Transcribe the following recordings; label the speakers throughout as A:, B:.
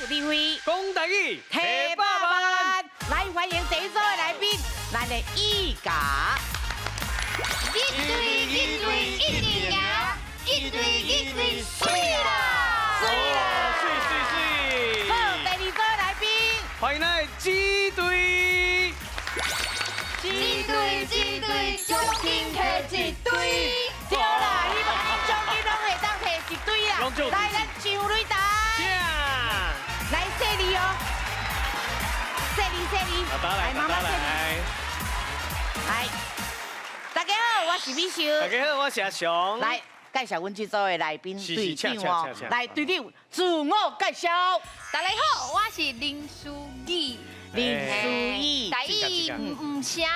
A: 智慧，
B: 讲台语，
A: 提百万。来欢迎第一组的来宾，咱的意甲。
C: 一对一对一定赢，一对一对水啦！
B: 水。
A: 好，第二组的来宾，
B: 欢迎咱的鸡队。
C: 一对，奖金摕一堆。
A: 对啦，希望咱奖金拢会当摕一堆啦。来，咱上擂台。来谢你哦，谢你。来，妈妈谢你。来，大家好，我是美秀。
B: 大家好，我是阿雄。
A: 来介绍阮这组的来宾队长哦。来，队长自我介绍。
C: 大家好，我是林书记。
A: 林书记。
C: 台语唔写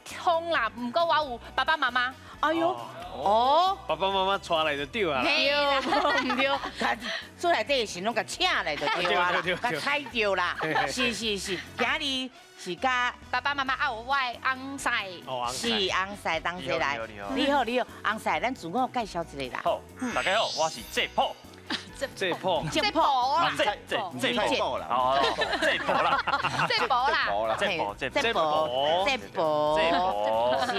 C: 通啦，不过我有爸爸妈妈。
A: 哎呦，哦。
B: 爸爸妈妈带来就对啊。
A: 对，唔对，出来这时拢甲请来就对啊啦，甲猜着啦。是，今日是甲
C: 爸爸妈妈啊，有我的翁婿。
A: 是翁婿同齐来。你好，翁婿，咱自我介绍一下啦。
D: 好，大家好，我是这破。
B: 这破
C: 这婆啦，
D: 这
C: 啦，
D: 这破啦，哦，这破啦，
C: 这婆啦，
A: 是。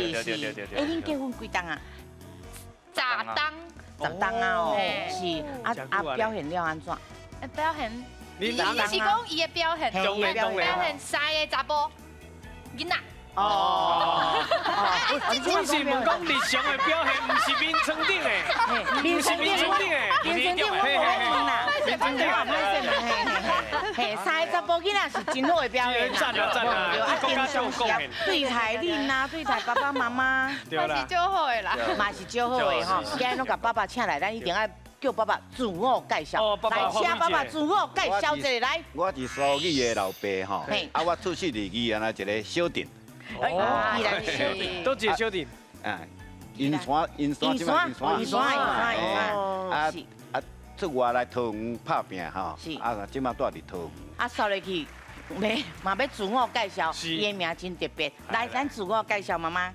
A: 哎，恁结婚几档啊？
C: 炸当。
A: 十档啊哦。是表现了安怎？
C: 表现，
B: 你
C: 是讲伊的表现，
A: 表
C: 现三个查甫囡仔。
A: 哦，
B: 我是问讲日常的表现，不是面床顶的，不是面床顶的，
A: 面床顶我不会问啦，面床顶我不会问，嘿，三个查甫囡仔是真好的表现啦，
B: 赞啊！
A: 平常时啊，对待恁呐，对待爸爸妈妈，
C: 嘛是最好的啦，
A: 嘛是最好的吼，今日拢甲爸爸请来，咱一定要叫爸爸自我介绍，来，请爸爸自我介绍一下来。
E: 我是苏语的老爸吼，啊，我出世伫宜安那一个小镇。
A: 依然是
B: 都一个小店。
E: 银山出外来桃园拍拼吼，即马住伫桃园。
A: 扫落去，嘛要自我介绍，伊的名真特别。来，咱自我介绍妈妈。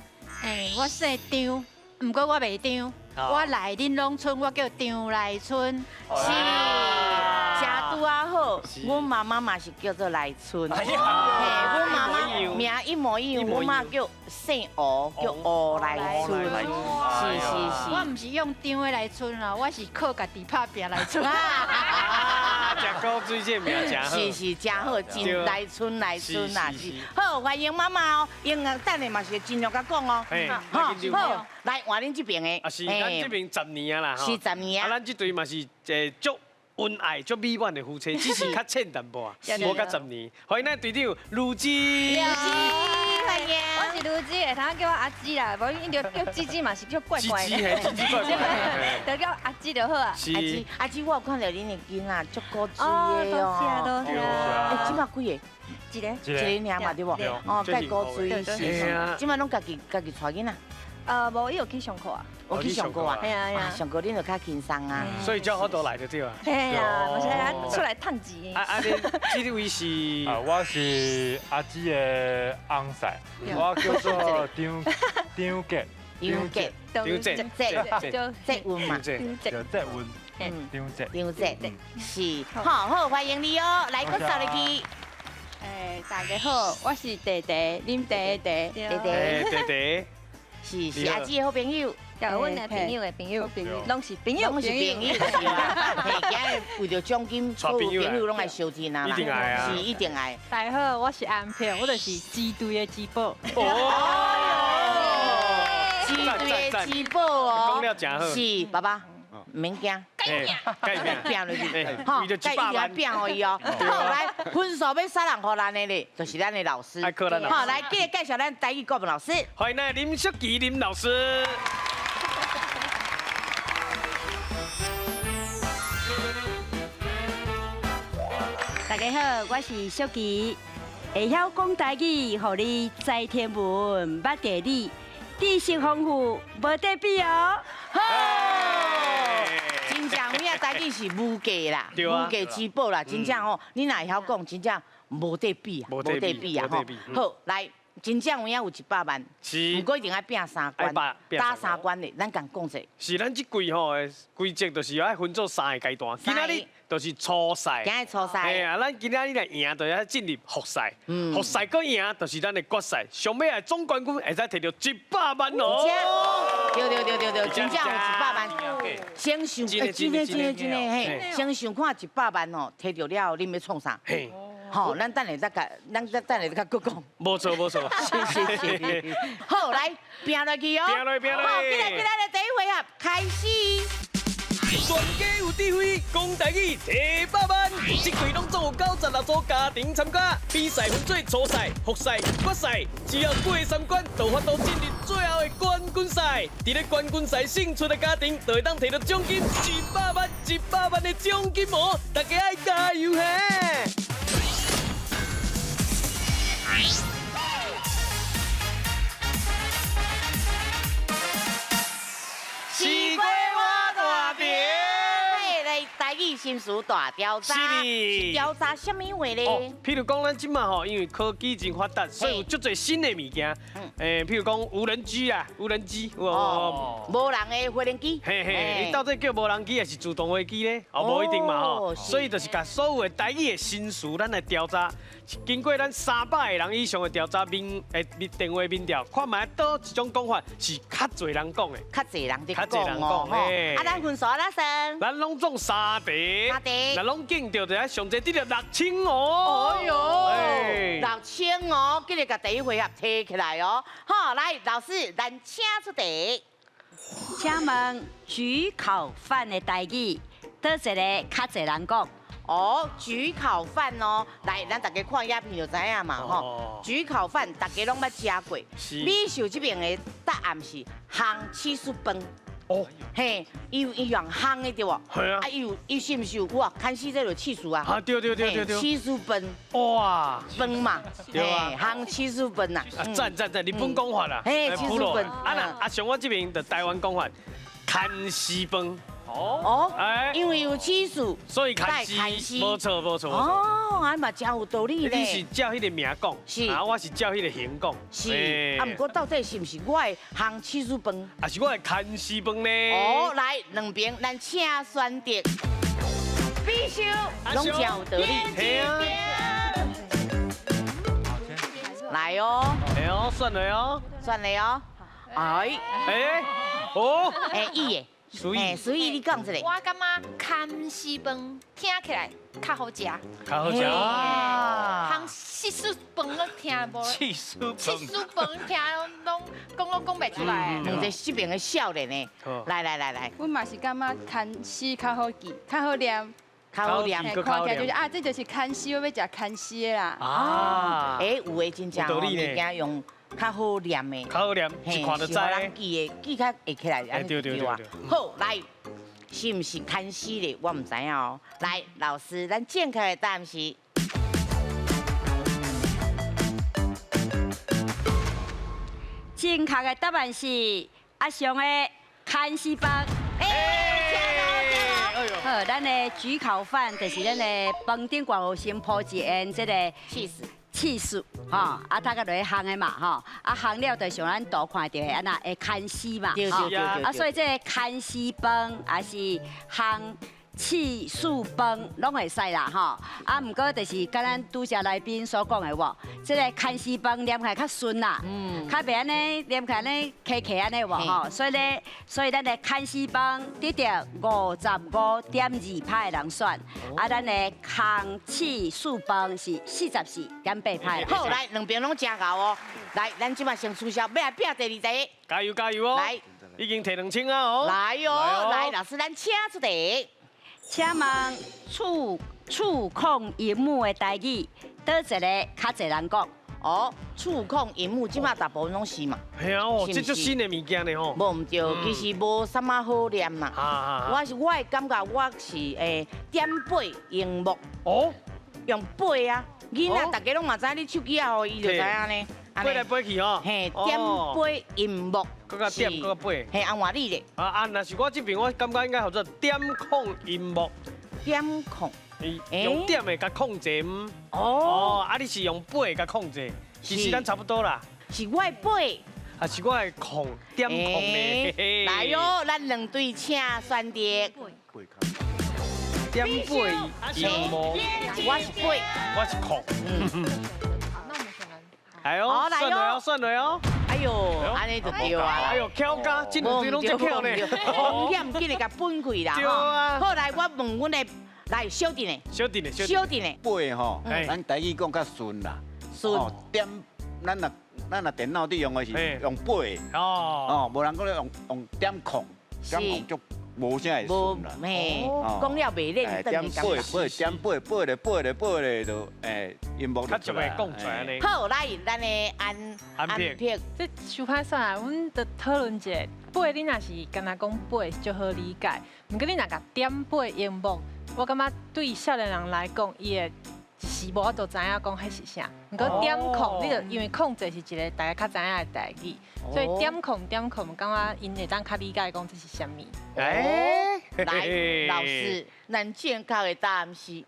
F: 我姓张，不过我袂张，我来恁农村，我叫张来春。
A: 是，正拄啊好，阮妈妈嘛是叫做来春。嘿，阮妈妈名一模一样，阮妈叫姓吴，叫吴来春。是。
F: 我唔是用张的来春啦，我是靠家己拍拼来春。
B: 食高水这名真好。
A: 是真好，真来春啦是。好，欢迎妈妈哦，因等下嘛是尽量甲讲哦。好，来换恁这边的。
B: 是咱这边10年啊啦。
A: 是10年啊。
B: 咱这对嘛是足恩爱、足美满的夫妻，只是较浅淡薄啊，无甲10年。欢迎咱队长卢基。
A: 欢迎。
G: 我是卢基，会通叫我阿姊啦，无因着叫姊姊嘛是叫怪怪的。
B: 叽怪怪。
G: 就叫阿姊就好啊。
B: 是。
A: 阿姊，我有看到恁的囡仔足古锥的
G: 哦，
A: 哦。
G: 多谢。
A: 哎，即马几个？
G: 一个。
A: 一个尔嘛对不？哦，介古锥是。即马拢家己带囡仔。
G: 无伊有去上课啊。
A: 我去上课啊。
G: 系啊。
A: 上课恁就较轻松啊。
B: 所以叫好多来就对啊。
G: 系啊，我现在出来趁钱。
B: 你这位是？
H: 我是阿姊的翁婿，我叫做张杰。
A: 张杰。杰文嘛。
H: 叫杰文。
A: 张杰。是。好，欢迎你哦，来个扫入去。
G: 大家好，我是弟弟，恁弟弟。
A: 是阿姊的好朋友，
G: 甲阮的朋友的朋友，拢是朋友，
A: 是啦。嘿，今日为着奖金，所有朋友拢来收钱啊啦，
B: 一定爱啊，
A: 是一定爱。
F: 大家好，我是安平，我就是鸡队的鸡宝。
A: 鸡队的鸡宝哦，
B: 讲了真好。
A: 是爸爸，唔免惊，
B: 变
A: 落去，哈，该一定变互伊哦。好，来分数要啥人互咱的咧，就是咱的老师。好，来记得介绍咱台语国文老师。
B: 欢迎咱林淑琪林老师。
I: 大家好，我是淑琪，会晓讲台语，互你知天文，捌地理，知识丰富，无得比哦。
A: 好，真正有影台语是无价啦，无价之宝啦，真正吼，你若会晓讲，真正无得比啊，无得比啊吼。好，来真正有影有100万，
B: 是
A: 不过一定要拼3关，打3关的，咱讲讲者。
B: 是咱这季吼的规则，就是要分做3个阶段。今仔日就是初赛，
A: 今日初赛。
B: 哎呀，咱今仔日来赢，就要进入复赛。复赛搁赢，就是咱的决赛。上尾的总冠军会使摕到100万哦。
A: 对，真正有100万。先想，真的嘿，先想看100万哦，摕到了，恁要创啥？嘿。好，咱等下再讲，咱等下再搁讲。
B: 无错。
A: 是。好，来拼落去哦。
B: 拼落。
A: 好，今日的第一回合开始。
B: 全家有智慧，讲台语摕100万。这季拢总有96组家庭参加，比赛分做初赛、复赛、决赛，只要过3关，就法度进入最后的冠军赛。伫咧冠军赛胜出的家庭，就会当摕到奖金100万，100万的奖金哦！大家爱加油嘿！西瓜我大饼。
A: 来，台语心事大调查，
B: 是
A: 调查什么话咧？
B: 譬如讲，咱即马吼，因为科技真发达，所以有足侪新的物件。譬如讲无人机啦，无人机，
A: 无人的无人机。
B: 嘿，伊到底叫无人机还是自动飞机咧？无一定嘛吼。所以就是甲所有的台语的新词，咱来调查。经过咱300个人以上的调查电话民调，看卖倒一种讲法是较侪人讲的。
A: 较侪人在讲哦。啊，咱分数哪算？
B: 咱拢总3题，咱拢竞到就上侪得了6000哦。
A: 哎呦，6000哦，今日甲第一回合摕起来哦。好，来，老师，咱请出题。
I: 请问焗烤饭的台语，倒一个较侪人讲？
A: 哦，焗烤饭哦，来，咱大家看影片就知影嘛吼。焗烤饭大家拢捌食过，美秀这边的答案是烘起司饭。哦，嘿，伊用烘的对无？
B: 系啊。
A: 伊是毋是有哇？看死这就起司啊！
B: 啊，对。
A: 起司饭。
B: 哇，
A: 饭嘛，
B: 对啊，
A: 烘起司饭呐。
B: 赞，日本讲法啦。
A: 嘿，起司饭。
B: 像我这边的台湾讲法，看西饭。
A: 因为有起司，
B: 所以看西，无错。
A: 哦，还嘛真有道理咧。
B: 你是照迄个名讲，
A: 是，
B: 我是照迄个形讲。
A: 是，啊，不过到底是不是我的烘起司饭，
B: 还是我的看西饭呢？
A: 哦，来，两边咱请选择，必须拢真有道理。来哦，
B: 算了哦，
A: 伊的。所以你讲一个，
C: 我感觉看西饭听起来较好食，
B: 较好食。
C: 烘起司饭我听无，
D: 起司
C: 饭听拢讲袂出来。
A: 两个这边的少年呢，来，
G: 我嘛是感觉看西较好记，较好念。看起来就是啊，这就是看西，我要食看西的啦。
A: 啊，有诶，真正物件用较好念的，
B: 较好念，一看就知。
A: 人记的，记较会起来，对啊。好，来，是毋是看西的？我唔知影哦。来，老师，咱正确的答案是。
I: 正确的答案是阿翔的看西饭。好，咱的焗烤饭就是咱的饭顶挂有先铺一烟这个起司，吼，啊，大家落去烘的嘛，吼，啊，烘了就像咱图看到的安那会看丝嘛，
A: 对，
I: 啊，所以这个看丝饭也是烘起司饭拢会使啦，吼，啊，毋过就是甲咱拄则来宾所讲的喎，这个看丝饭念起来较顺啦，较袂安尼念起来呢KK安尼喎，吼，所以咱的看丝饭得到55.2趴的人选，啊，咱的烘起司饭是44.8趴啦。
A: 好，来，两边拢真高哦，来，咱即马先取消，要来拼第二题，
B: 加油哦！来，已经摕2000啊哦！
A: 来哦，来，老师，咱请出题。
I: 请问触控荧幕的台语，倒一个较侪人讲？
A: 哦，触控荧幕，即马大部分拢是嘛。
B: 系啊，哦，这足新的物件呢吼。
A: 无唔对，其实无啥物好念嘛。我的感觉我是点背荧幕。哦，用背啊，囡仔大家拢嘛知，你手机啊，互伊就知影呢。
B: 背来背去吼。
A: 嘿，点背荧幕。
B: 搁个点，搁个背。
A: 嘿，按话你咧。
B: 若是我这边，我感觉应该叫做点控荧幕。
A: 点控。
B: 用点的甲控制。哦，啊，你是用背甲控制。其实咱差不多啦。
A: 是我的背。
B: 啊，是我的控点控的。
A: 来哟，咱两队请选择。
B: 点背荧幕，
A: 我是背，
B: 我是控。
C: 好，那我们选了。
B: 哎呦，算了哦，算了哦。
A: 哎呦，安尼就对啊。
B: 哎呦，巧家，这两队拢真巧呢。
A: 风险紧的甲分开啦。
B: 对啊。
A: 好，来，我问阮的，来小弟呢？
B: 小弟呢？
A: 小弟呢？
E: 背吼，咱台语讲较顺啦。
A: 顺。
E: 点，咱若电脑伫用的是用背。哦，无人讲用点控，点控就无啥会顺啦。
A: 嘿，讲了袂认真。
E: 点背就音幕就出来。
B: 较讲出来呢。
A: 好，来，咱的安平。
J: 这想歹算啊，阮得讨论者，背你若是干那讲背就好理解，毋过你若甲点背音幕，我感觉对少年人来讲，伊的是无都知影讲迄是啥。毋过点控，你就因为控制是一个大家较知影的代志，所以点控，感觉因会当较理解讲这是啥物。
A: 来，老师，咱正确的答案是。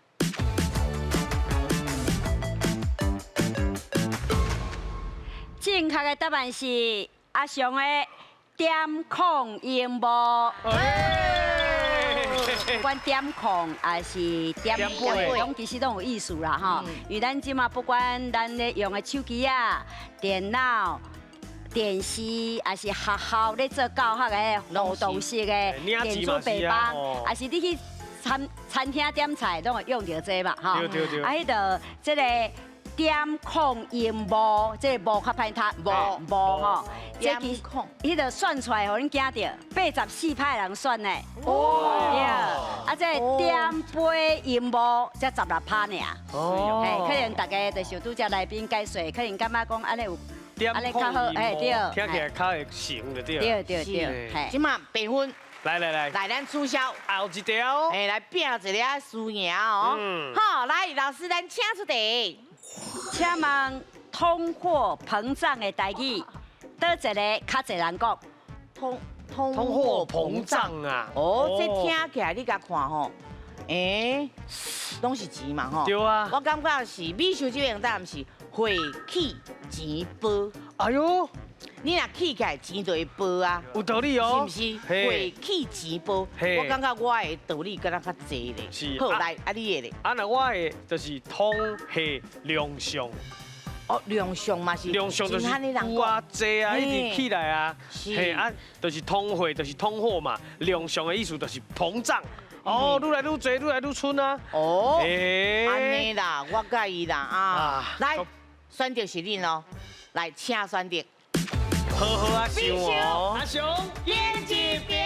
I: 正确的答案是阿翔的点控音幕。管点控还是点背，拢其实都有意思啦哈。因为咱即马不管咱咧用的手机啊、电脑、电视，还是学校咧做教学的互动式的电子白板，还是你去餐厅点菜，拢会用到这嘛哈。
B: 对。
I: 啊，迄个这个。点控音幕，这个幕较歹读，幕吼，
A: 点控，
I: 伊就选出来，互恁惊到84派人选的。哦。啊，这点背音幕才16趴呢。哦。可能大家就像拄只来宾解说，可能感觉讲安尼有，
B: 安尼较
I: 好，对。
B: 听起来较会成就对。
I: 对。
A: 即马评分。
B: 来，
A: 咱取消
B: 后一条。
A: 来拼一个输赢哦。好，来，老师，咱请出题。
I: 请问通货膨胀的代语，倒一个较侪人讲？
B: 通货膨胀啊！
A: 哦，这听起来你甲看吼，拢是钱嘛吼。
B: 对啊。
A: 我感觉是美秀这边答案是会起钱包。
B: 哎呦，
A: 你若起起来钱就会包啊。
B: 有道理哦。
A: 是不是？会起钱包。我感觉我的道理敢若较济咧。
B: 是。
A: 好，来，啊你的咧？
B: 那我的就是通货量上。
A: 哦，量上嘛是，
B: 量上就是有啊，济啊，一直起来啊，
A: 是
B: 啊，就是通货，就是通货嘛。量上的意思就是膨胀，哦，愈来愈济，愈来愈蠢啊。
A: 哦，安尼啦，我介意啦啊。来，选择是恁咯，来，请选择。
B: 好好啊，想哦，
A: 阿雄，眼睛边。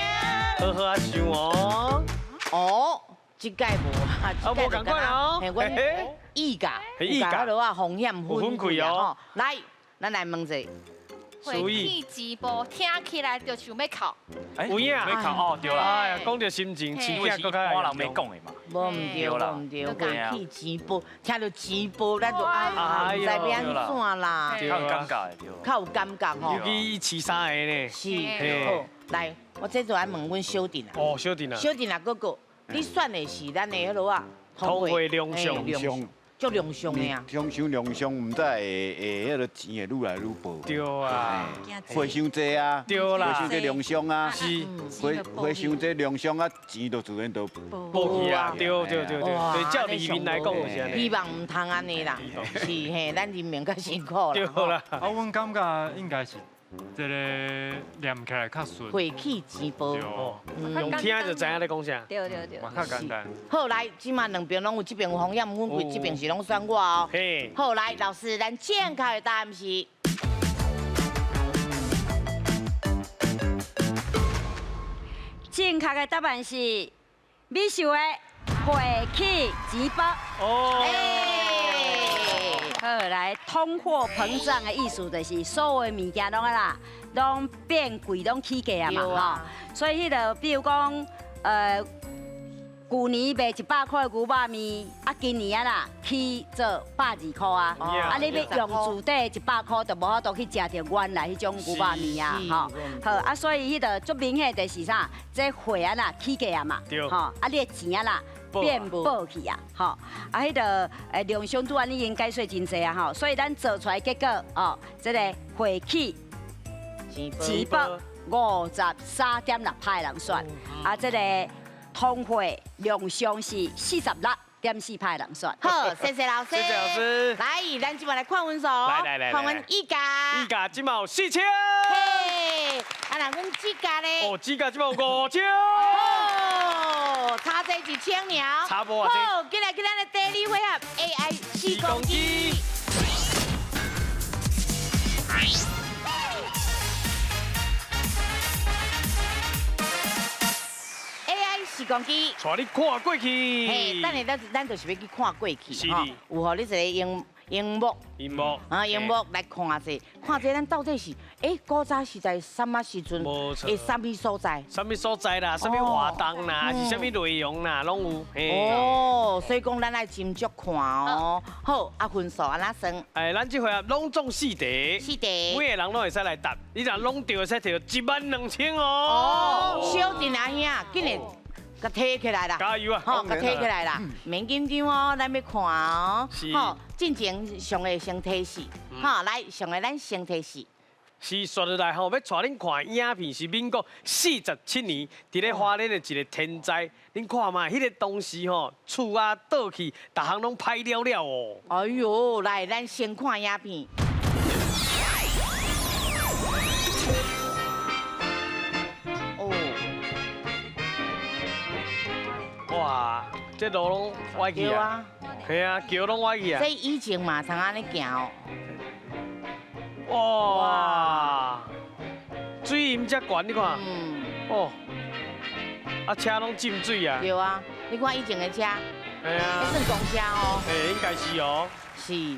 B: 好好啊，想哦。
A: 哦，这届无啊，
B: 无共款哦。
A: 意价，意价落啊，风险分开哦。来，咱来问者。
C: 会起钱包，听起来就想要哭。
B: 有影，
D: 要哭哦，对啦。
B: 哎呀，讲着心情，
D: 因为是一般人要讲的嘛。
A: 无唔对，无唔对，会起钱包，听到钱包，咱就啊，唔知要安怎啦。
D: 较有尴尬的，对。
A: 较有尴尬吼。
B: 尤其饲三个呢。
A: 是，好，来，我这就来问阮小弟啦。
B: 哦，小弟啊。
A: 小弟啊，哥哥，你选的是咱的迄落啊，
B: 通货量上。
A: 足量上的啊！
E: 量上，唔知会迄个钱会愈来愈薄。
B: 对啊，
E: 花伤济啊，
B: 对啦，
E: 花伤济量上啊，
B: 是，
E: 花伤济量上啊，钱就自然就
B: 薄去啊。对，对，照里面来讲就是安尼。
A: 希望唔通安尼啦，是嘿，咱人民较辛苦啦。
B: 对啦，
H: 阮感觉应该是。这个念起来较顺，
A: 会起钱包，
B: 用听就知影咧讲啥。
I: 对，
H: 嘛较简单。
A: 好，来，即马两边拢有，这边有风险分开，这边是拢选我哦。
B: 嘿，
A: 好，来，老师，咱正确的答案是。
I: 正确的答案是美秀的会起钱包。哦。好，来，通货膨胀的意思就是所有物件拢变贵，拢起价啊嘛，吼。所以迄个，比如讲，旧年卖100块的牛肉面，啊，今年啦起做120块啊。啊，你要用自底100块，就无法度去食到原来迄种牛肉面啊，吼。好，啊，所以迄个足明显就是啥，这货啊啦起价啊嘛，吼。啊，你的钱啊啦。变薄去啊，吼，啊，迄个量相拄安已经解说真济啊，吼，所以咱做出来结果哦，这个回去钱包53.6派人选，啊，这个通会量相是46.4派人选。
A: 好，谢谢老师。
B: 谢谢老师。
A: 来，咱今晚来看分数。
B: 来，
A: 看阮一家。
B: 一家今嘛有4000。
A: 嘿，啊，那阮几家咧？
B: 哦，几家今嘛有5000。
A: 哦，差这1000了。
B: 差无啊。
A: 好，今来咱的第2回合 AI 4公机。4公机，
B: 带你看过去。
A: 嘿，等下咱就是要去看过去，
B: 是
A: 吼，有互你一个荧幕，荧幕来看下，看这咱到底是，古早是在什么时阵？会什么所在？
B: 什么所在啦？什么活动啦？是什么内容啦？拢有。
A: 哦，所以讲咱来斟酌看哦。好，啊分数安怎算？
B: 咱这回合拢中4题。
A: 4题。
B: 每个人拢会使来答，你若拢对，会使摕到12000哦。
A: 哦，小弟阿兄，今日。甲提起来啦！
B: 加油啊！
A: 好，甲提起来啦！免紧张哦，咱要看哦。
B: 是。
A: 好，进前上个先提示，好，来上个咱先提示。
B: 是说落来吼，要带恁看影片是民国47年，伫咧花莲的一个天灾。恁看嘛，迄个当时吼，厝啊倒去，逐项拢歹了了哦。
A: 哎呦，来，咱先看影片。
B: 哇，这路拢歪去啊！系啊，桥拢歪去啊！
A: 这以前嘛，常安尼行
B: 哦。哇！水淹遮悬，你看。哦。啊，车拢浸水啊。
A: 对啊，你看以前的车。
B: 系啊。
A: 那算公车哦。
B: 嘿，应该是哦。
A: 是，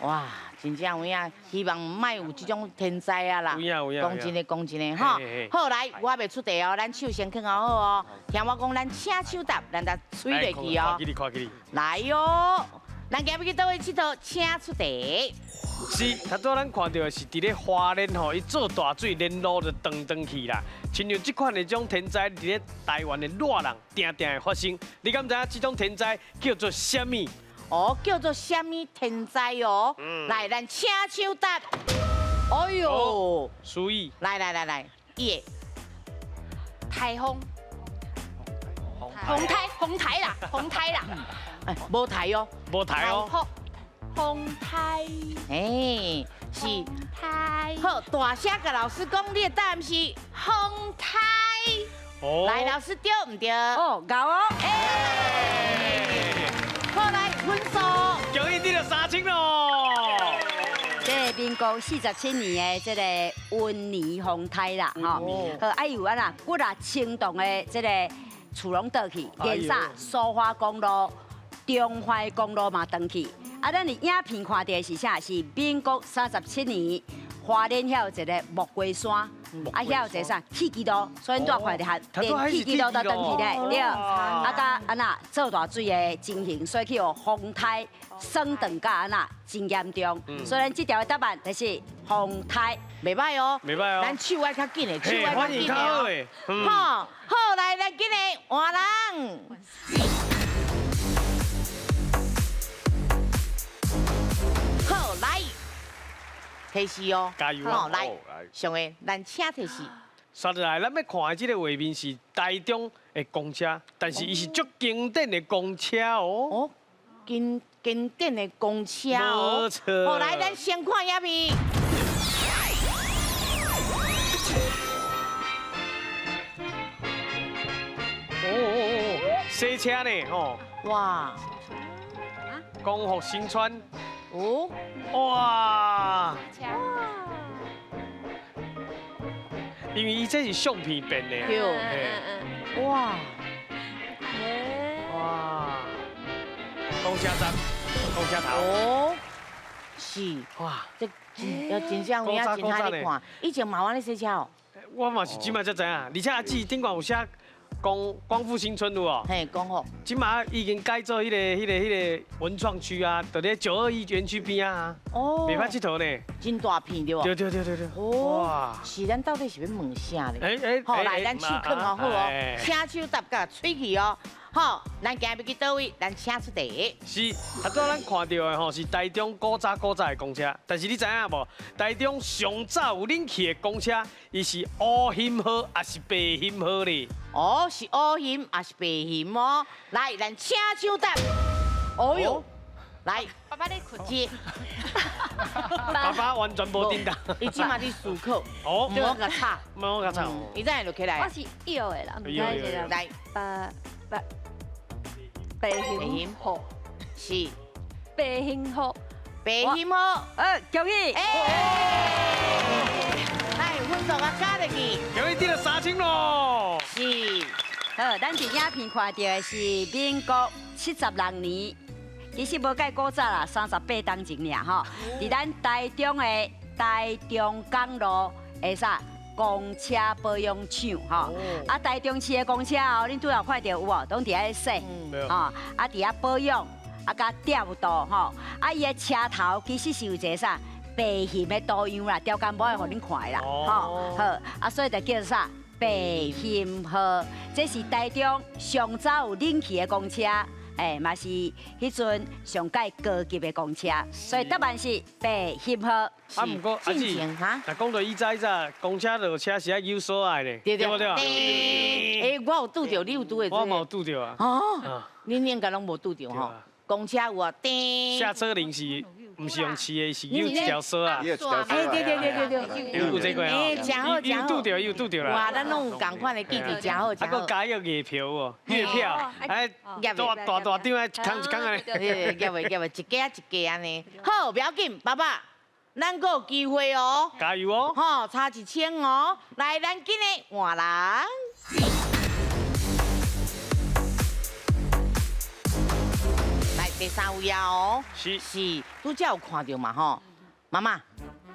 A: 哇，真正有影，希望唔莫有这种天灾啊啦。
B: 有影。
A: 讲真的，讲真的，哈。好来，我未出题哦，咱手先放好哦。听我讲，咱请手答，咱才吹落去哦。
B: 看起你。
A: 来哟，咱今日去倒位佚佗，请出题。
B: 是，头拄咱看到的是伫咧花莲吼，伊做大水，连路就断去啦。亲像这款的这种天灾，伫咧台湾的热人定定会发生。你敢知影这种天灾叫做什么？
A: 哦，叫做什么天灾哦？来，咱请手答。哎呦，
B: 所以，
A: 来，耶，
C: 台风，红台啦，
A: 哎，无台哦，
B: 无台哦。
C: 红台，
A: 哎，是
C: 台。
A: 好，大声甲老师讲，你的答案是
C: 红台。
B: 哦。
A: 来，老师对唔对？
I: 哦，够哦。
A: 好，来分数。
B: 恭喜你了3000咯！
I: 这民国47年的这个温尼风台啦，吼，还有啊啦，骨啊青洞的这个厝拢倒去，连啥苏花公路、中华公路嘛倒去。啊，咱的影片看到的是啥？是民国37年，花莲遐有一个木龟山，啊遐有一个啥铁基路，所以大看的连铁基路都登去咧，对。啊，甲安那做大水的情形，所以去有风台升等甲安那真严重。所以咱这条的答案就是风台，
A: 袂歹哦，
B: 袂歹哦。
A: 咱手爱较紧的，手爱较紧的哦。好，好来，咱紧的换人。好来，提示哦，
B: 加油
A: 好来，上个咱请提示。
B: 刷落来，咱要看的这个画面是台中的公车，但是伊是足经典的公车哦。
A: 哦，经典的公车哦。
B: 没错。
A: 好来，咱先看影片。
B: 哦，洗车呢吼。
A: 哇。
B: 光复新村。
A: 哦。
B: 哇！因为伊这是相片变的。
A: 对。哇。
B: 哇！公车站，公车头。
A: 哦。是。
B: 哇！
A: 这真正有影真歹咧看。以前嘛，我咧洗车哦。
B: 我嘛是即摆才知影，而且阿姊顶悬有写光复新村有哦。
A: 嘿，光复。
B: 即马已经改做迄个文创区啊，就咧921园区边啊。哦。袂歹佚佗呢。
A: 真大片对无？
B: 对。
A: 哦。哇。是咱到底是要问啥咧？好来，咱手放好好哦，请手答甲吹气哦。好，咱今日要去倒位，咱请出题。
B: 是，头早咱看到的吼是台中古早的公车，但是你知影无？台中上早有冷气的公车，伊是乌型号还是白型号咧？
A: 哦，是乌型还是白型哦？来，咱请抢答。哦哟，来，
F: 爸爸在困
A: 接。
B: 爸爸完全无叮当。
A: 伊即马伫思考，
B: 哦，
A: 唔好甲吵，
B: 唔好甲吵。
A: 伊怎会就起来？
C: 我是有的啦，唔知是啦。
A: 来，
C: 白型号
A: 是
C: 白型号，
A: 白型号。
I: 恭喜！
A: 来，分数啊加入去。
B: 恭喜得了3000咯。
A: 是。
I: 好，咱伫影片看到的是民国76年，其实无介古早啦，38当前俩吼。伫咱台中的台中港路的啥公车保养厂吼，啊台中市的公车哦，恁拄有看到有无？拢伫遐洗，吼，啊伫遐保养，啊甲调度吼，啊伊的车头其实是有一个啥白型的图样啦，条杆无会互恁看啦，吼，好，啊所以就叫做啥？白型号，这是台中上早有冷气的公车，嘛是迄阵上介高级的公车，所以答案是白型号。
B: 啊，毋过阿姊，啊，讲到以早公车落车是爱有所爱咧，对不对？
A: 我有拄着，你有拄的？
B: 我嘛有拄着啊。
A: 哦，恁应该拢无拄着吼。公车有啊，叮。
B: 下车铃是。唔是用骑的，是有一条绳啊。
A: 对，
B: 有这个哦。
A: 真好，
B: 有拄着，有拄着啦。
A: 哇，咱拢有共款的记忆，真好，真好。
B: 啊，佮加个月票哦，月票，哎，大张哎，一空一空安尼。
A: 夹袂，一家一家安尼。好，不要紧，爸爸，咱阁有机会哦。
B: 加油哦！
A: 好，差1000哦。来，咱今日换人。第3位啊哦，是，拄则有看到嘛吼，妈妈，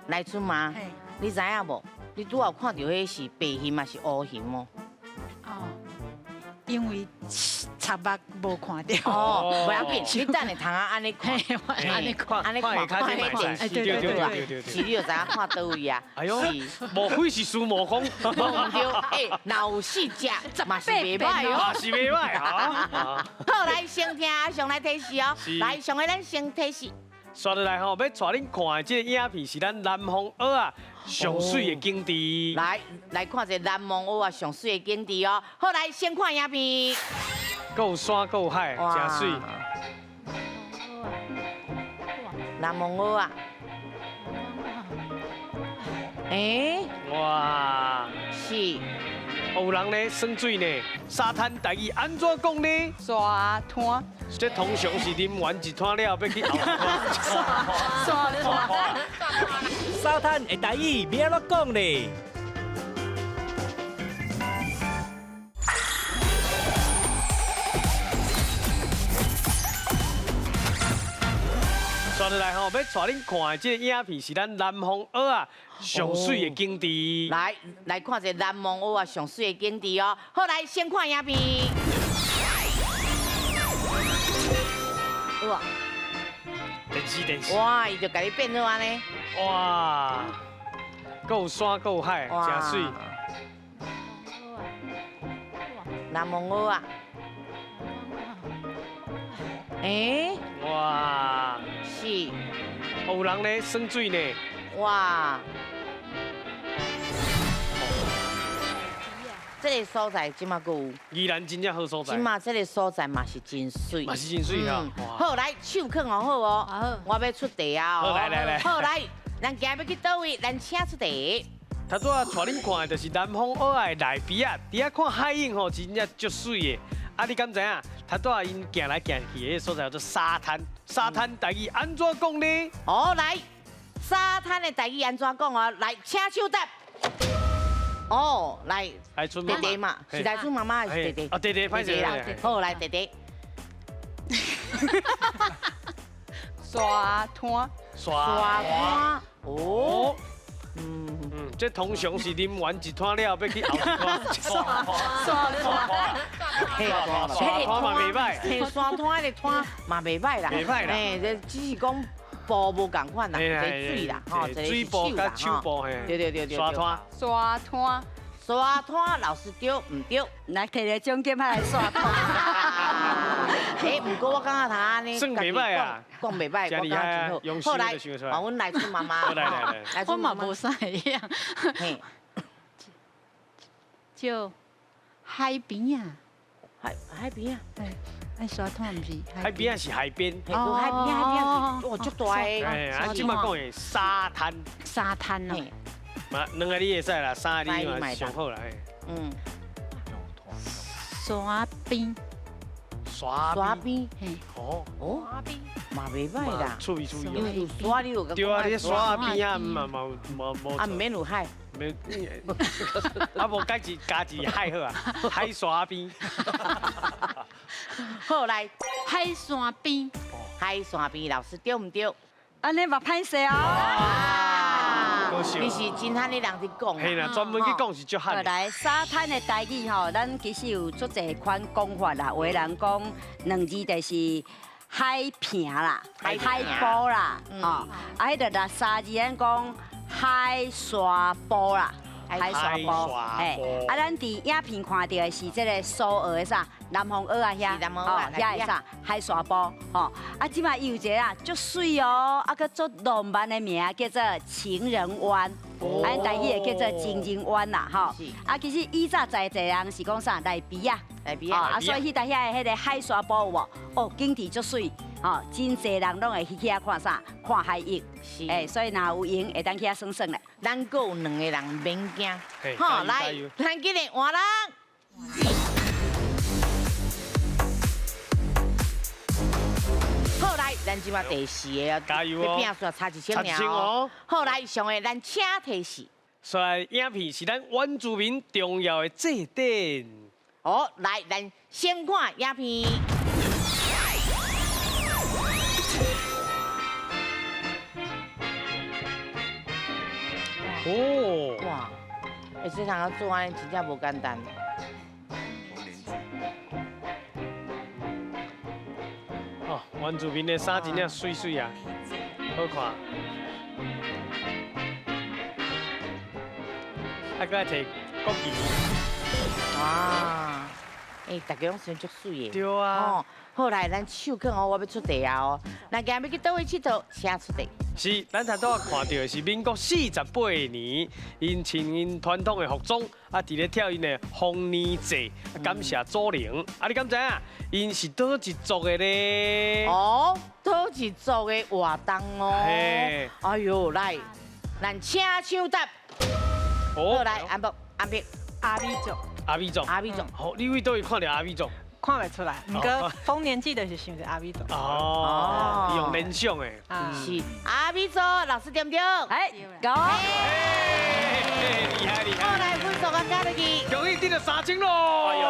A: 来春妈，你知影无？你拄有看到迄是白型还是乌型哦？
F: 哦，因为插目无看到。
A: 哦，不要紧，你等下通啊安尼看，安尼看电视，对，是你就知影看倒位啊。
B: 哎呦，莫非是苏魔公？
A: 无唔对，哎，若有4只嘛是袂歹哦，
B: 嘛是袂歹啊。
A: 好，来先听上来提示哦，来上个咱先提示。
B: 刷落来吼，要带恁看的这个影片是咱南方蚵啊上水的景致。
A: 来看一个南方蚵啊上水的景致哦。好，来先看影片。
B: 够山够海，真水。
A: 南方蚵啊。
B: 哇！
A: 是。
B: 有人咧耍水呢，沙滩台语安怎讲呢？
G: 沙滩。
B: 这通常是啉完一摊了，要去后一摊。
K: 沙滩的台语要安怎讲呢？
B: 刷落来吼，要带恁看的这个影片是咱南方蚵啊上水的景致。
A: 来看一个南方蚵啊上水的景致哦。好，来先看影片。哇！
B: 电视。
A: 哇，伊就甲你变做安尼。
B: 哇！够山够海，真水。
A: 南方蚵啊。
B: 哇！
A: 是。
B: 有人咧耍水呢。
A: 哇！这个所在即马阁有。
B: 宜兰真正好所在。
A: 即马这个所在嘛是真水。
B: 嘛是真水啊！
A: 好，来手放哦好哦。我要出题啊！
B: 好来。
A: 好来，咱今日要去倒位？咱请出题。
B: 头拄啊，带恁看的就是南方蚵仔的内边啊，伫遐看海影吼，真正足水的。啊，你敢知影？头拄啊，因行来行去的所在叫做沙滩。沙滩台语安怎讲呢？
A: 哦，来，沙滩的台语安怎讲哦？来，请手答。哦，来，弟弟嘛，是来春妈妈还是弟弟？
B: 哦，弟弟，歹势啦。
A: 好，来弟弟。
G: 沙滩。
A: 沙滩。哦。
B: 这通常是啉完一摊了，要去后一摊。
A: 沙滩嘛袂歹，沙滩的滩嘛袂歹啦。
B: 袂歹啦。
A: 这只是讲步无共款啦，一个水啦，吼，一个
B: 水步甲手步嘿。
A: 对。
B: 沙滩。
A: 沙滩，老师对唔对？
I: 来摕个奖金来沙滩。
A: 哎，不过我感觉他安尼
B: 算袂歹啊，
A: 讲袂歹，
B: 真厉害啊，用心就想出来。
A: 阮来春妈妈，
B: 来，
F: 我嘛无啥一样。
A: 嘿，
F: 就海边啊，
A: 海边啊，
F: 哎，沙滩毋是
B: 海边啊是海边，
A: 海边是，哇，足大诶。
B: 哎，啊，即马讲的沙滩，
F: 沙滩哦。
B: 嘛，两个你会使啦，三个你嘛上好啦。
A: 嗯，
F: 沙边，
A: 沙边，
F: 嘿，
A: 哦，沙边，嘛袂歹啦。
B: 注意，
A: 因为有沙你有个。
B: 对啊，你沙边啊，嘛，
A: 啊，唔免有海。
B: 没，啊无加一海好啊，海沙边。
A: 好来，
F: 海山边，
A: 海山边老师对唔对？
I: 安尼嘛歹势哦。
A: 你是真汉的人在讲。
B: 嘿啦，专门去讲是足汉。
I: 来，沙滩的台语吼，咱其实有足侪款讲法啦。有的人讲两字就是海平啦，海波啦，吼，啊，迄个啦三字咱讲海沙波啦。海沙坡，嘿，啊，咱伫影片看到的是这个苏澳的啥，南方澳啊遐，遐的啥海沙坡，吼，啊，即摆伊有一个啊，足水哦，啊，个足浪漫的名叫做情人湾，啊，台语也叫做情人湾啦，吼，啊，其实以早在地人是讲啥来比啊，啊，所以去台遐的迄个海沙坡有无？哦，景致足水。哦，真侪人拢会去遐看啥？看海影，哎，所以若有闲会当去遐耍耍咧。
A: 咱阁有两个人免惊，好来，咱今日换人。好来，咱即马第四个哦，
B: 加油哦！
A: 拼数差1000哦。好来，上个咱请提示。
B: 所以影片是咱原住民重要的祭典。
A: 好，来，咱先看影片。
B: 哦，
A: 哇！哎，这场要做安尼真正无简单。
B: 哦，原住民的衫真正水水啊，好看。啊，搁来摕国旗。
A: 哇！哎，大家拢穿足水的。
B: 对啊。
A: 好来，咱手铐哦，我要出题啊哦。咱今日要去倒位佚佗，写出题。
B: 是，咱头拄啊看到的是民国48年，因穿因传统的服装，啊，伫咧跳因的丰年祭，感谢祖灵。啊，你敢知影？因是倒一族的咧？
A: 哦，倒一族的活动哦。
B: 嘿。
A: 哎呦，来，咱请抢答。好来，安博，
J: 阿美族。
B: 阿美族。
A: 阿美族。
B: 好，你为倒位看到阿美族？
J: 看袂出来，不过丰年祭就是想着阿美族。
B: 哦，用联想的。
A: 是阿美族，老师对不对？
I: 哎，够。
B: 厉害厉害。
A: 好来，分数我加落去。
B: 终于得到3000咯！哎呦，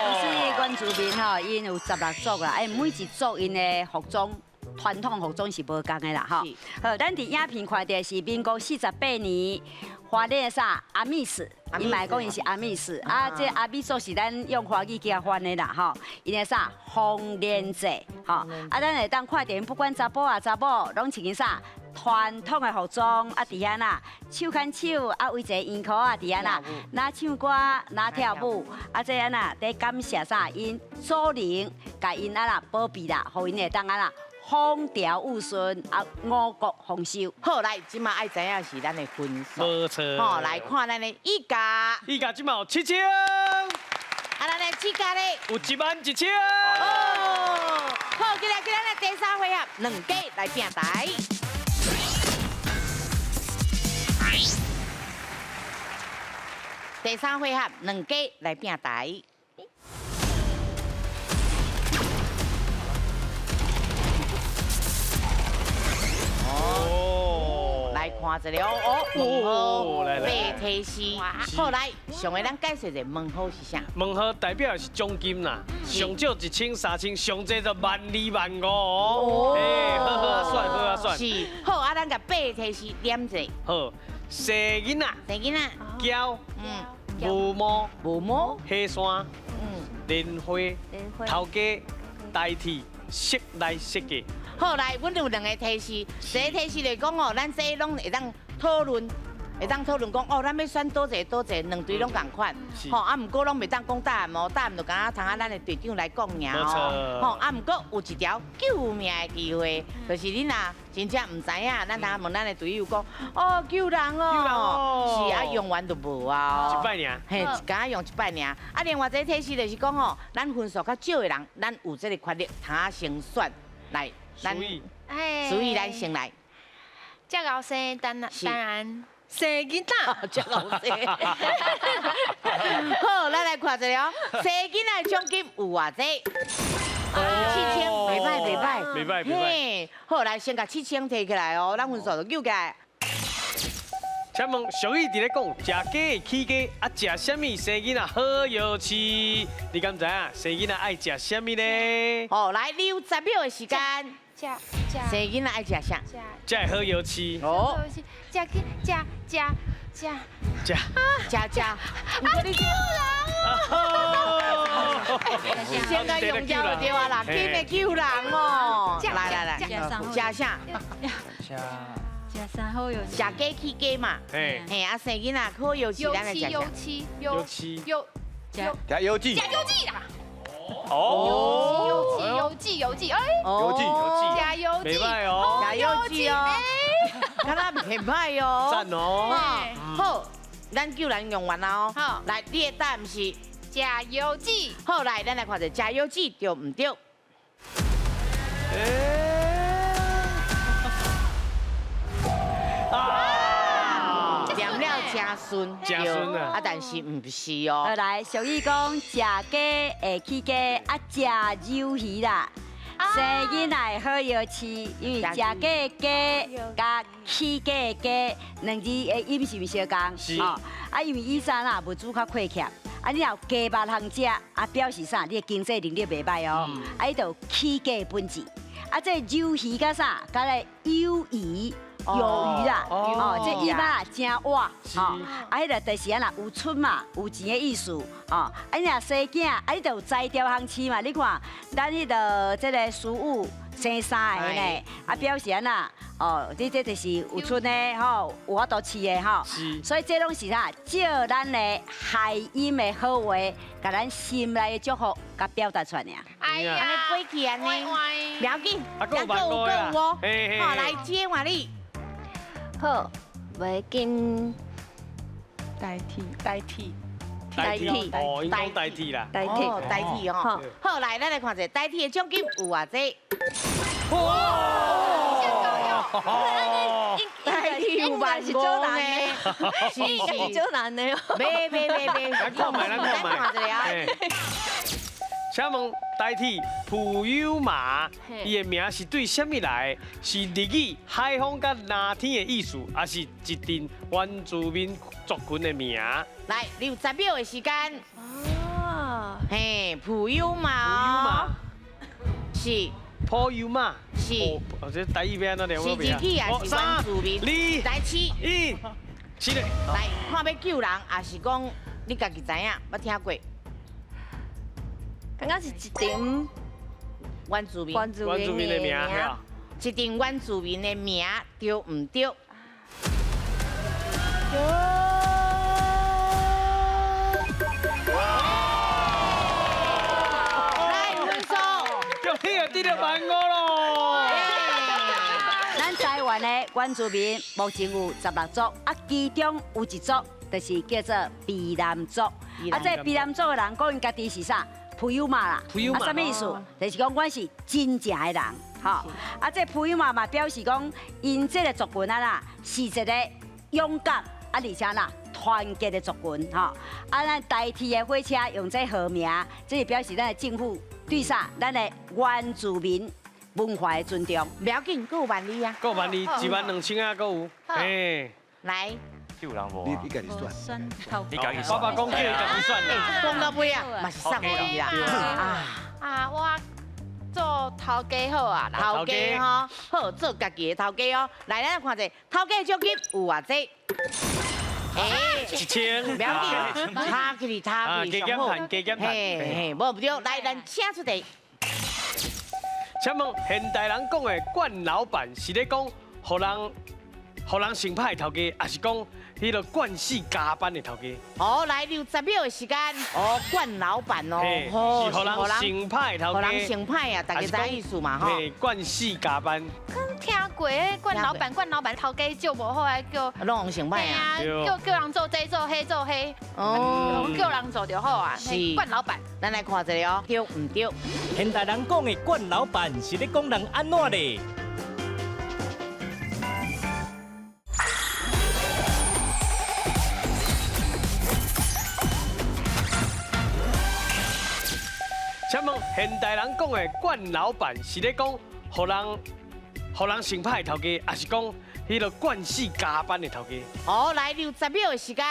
I: 其实原住民吼，因有16族啦，哎，每一族因的服装。传统服装是无共的啦，吼。好，咱伫影片看到是民国48年，华联的啥阿密斯，伊嘛讲伊是阿密斯，啊，这阿密族是咱用华语叫翻的啦，吼。因的啥丰年祭，吼，啊，咱会当看到，不管查甫啊查某，拢穿啥传统的服装，啊，伫遐呐手牵手，啊，围一个圆箍啊，伫遐呐拿唱歌，拿跳舞，啊，这样呐，在感谢啥因祖灵，甲因啊啦保庇啦，互因会当啊啦。风调雨顺，啊，五谷丰收。
A: 好来，即马爱知影是咱的分数。
B: 没错。
A: 好来看咱的一家。
B: 一家即马有7000。
A: 啊，咱的几家咧？
B: 有11000。
A: 哦。好，今日咱的第3回合，两家来拼台。第3回合，两家来拼台。哦，来看一下哦，问号白提示，好来，上个咱解释者问号是啥？
B: 问号代表的是奖金啦，上少1000、3000，上济就12000、15000哦。哎，好好啊算，好啊算。
A: 是，好啊，咱甲白提示点者。
B: 好，生囡仔，
A: 生囡仔，
B: 娇，母毛，
A: 母毛，
B: 下山，莲花，头家，代替，室内设计。
A: 好来，阮有2个提示，第一提示就讲哦，咱这拢会当讨论，会当讨论讲哦，咱要选多一个，两队拢共款。吼，啊，毋过拢袂当讲答案哦，答案就敢若通咱的队长来讲尔哦。吼，啊，毋过有一条救命的机会，就是你若真正唔知影，咱通问咱的队友讲，哦，救人哦，是啊，用完就无啊。
B: 一摆尔，
A: 嘿，敢若用一摆尔。啊，另外一个提示就是讲吼，咱分数较少的人，咱有这个权利通先选来，咱所以咱先来。
C: 这后生当然。生囡仔，
A: 真好生。好，咱来看一下哦，生囡仔奖金有偌济？7000，袂歹袂歹，
B: 袂歹袂歹。
A: 好，来先甲7000摕起来哦，咱分数就救起来。
B: 请问俗语伫咧讲，食鸡起鸡，啊食什么生囡仔好药吃？你敢知影生囡仔爱食什么呢？
A: 好，来，你有10秒的时间。生囡仔爱食啥？
B: 才会好药吃。
A: 哦。
C: 食，
A: 唔过你救人先甲用掉就对啊啦，紧的救人哦。来，食啥？
F: 食啥好药？
A: 食鸡起鸡嘛。嘿，啊生囡仔好药吃，咱来食啥？
C: 油鸡啦。油记，哎，加油记，
B: 袂歹哦，
A: 加油记哦，敢若袂歹哦，
B: 赞哦。
A: 好，咱救人用完啦哦。好，来，你的答案是
C: 加油记。
A: 好，来，咱来看下加油记对唔对？念了真顺，啊，但是唔是哦。
I: 来，俗语讲，食鸡会起鸡，啊食鱿鱼啦。生囡仔好药吃，因为食鸡的鸡甲起鸡的鸡两字的音是毋相共？
B: 是。
I: 啊，因为以前啦物资较缺欠，啊你若鸡肉通食，啊表示啥？你的经济能力袂歹哦。啊，伊就起鸡的本质。啊，这鱿鱼甲啥？甲咧鱿鱼。鱿鱼啦，哦，这伊嘛真活，吼，啊，迄个就是啊啦，有出嘛，有钱的意思，哦，啊，你若生囝，啊，你就有摘条通吃嘛，你看，咱迄个这个师傅生三个呢，啊，表示啊啦，哦，你这就是有出的，吼，有法度饲的，吼，所以这拢是啥，借咱的海音的好话，甲咱心内的祝福，甲表达出来。
A: 哎呀，安尼飞起安尼，不要紧，咱够有哦，好，来接换你。
C: 好，袂紧
J: 代替，
B: 哦，应该代替啦。
A: 代替哦。好，来，咱来看者代替的奖金有偌济？代替有万是做难的，是
C: 做难的哦。
A: 别，
B: 咱看卖。请问代替蒲友麻，伊的名是对什么来？是日语海风甲蓝天的意思，还是一阵原住民族群的名？
A: 来，你有10秒的时间。哦。嘿，蒲友麻。是。
B: 蒲友麻。
A: 是。
B: 哦，这台语变哪两个变？
A: 是日语还是原住民？2、来7、
B: 7嘞。
A: 来，看要救人，还是讲你家己知影，捌听过？
C: 刚刚是一阵
A: 原住民
B: 的名，
A: 一阵原住民的名对唔对？来分数，
B: 恭喜啊，得到15000咯！
I: 咱台湾的原住民目前有16族，啊，其中有一族就是叫做卑南族，啊，这卑南族的人讲因家己是啥？蒲友麻啦，啊，什么意思？就是讲阮是真正的人，吼。啊，这蒲友麻嘛表示讲，因这个族群啊啦，是一个勇敢啊，而且啦团结的族群，吼。啊，咱代替的火车用这号名，这是表示咱的政府对啥？咱的原住民文化的尊重。
A: 不要紧，够万里啊！
B: 够万里，12000啊，够有。哎，
A: 来。
D: 救人无？
E: 你家己算，
D: 你家己
B: 算。爸爸讲叫你家己算啦。
A: 讲到尾啊，嘛是送你啦。
C: 我做头家好啊啦。
A: 头家吼，好做家己的头家哦。来，咱看者头家奖金有偌济
B: ？1000。
A: 不要紧，差去上好。
B: 加减谈。
A: 嘿，无不对，来，咱请出题。
B: 请问现代人讲的惯老板是咧讲，互人成歹头家，还是讲迄个冠系加班的头家。
A: 好，来留10秒的时间。哦，冠老板哦，
B: 是互人成派头家。
A: 互人成派啊，大家知意思嘛吼。
B: 嘿，冠系加班。
G: 刚听过冠老板头家就无好啊，叫
A: 拢用成派啊。
G: 叫人做这做迄做迄，哦，叫人做就好啊。
A: 是
G: 冠老板，
A: 咱来看一下哦，对唔对？
K: 现代人讲的冠老板是咧讲人安怎咧？
B: 请问现代人讲的冠老板是咧讲互人成派头家，还是讲迄个冠系加班的头家？
A: 好，来留10秒的时间。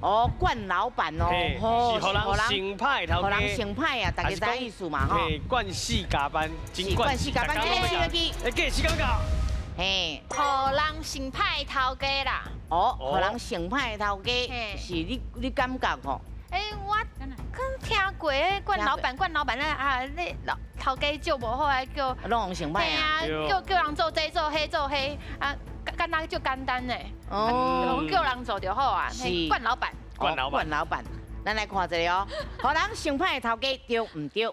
A: 哦，冠老板哦，
B: 是互人成派头家。
A: 互人成派啊，大家知意思嘛吼。
B: 嘿，冠系加班，
A: 真冠系加班，这个是记。
B: 哎，计时间到。
A: 嘿，
G: 互人成派头家啦。
A: 哦，互人成派头家是你感觉吼？
G: 我刚听过冠老板啊，你头家就无好啊，叫
A: 拢用成派啊。
G: 叫人做这做迄做迄啊，简单就简单嘞。哦，叫人做就好啊。
A: 是
G: 冠老板。
A: 冠老板，咱来看一下哦，互人成派头家对唔对？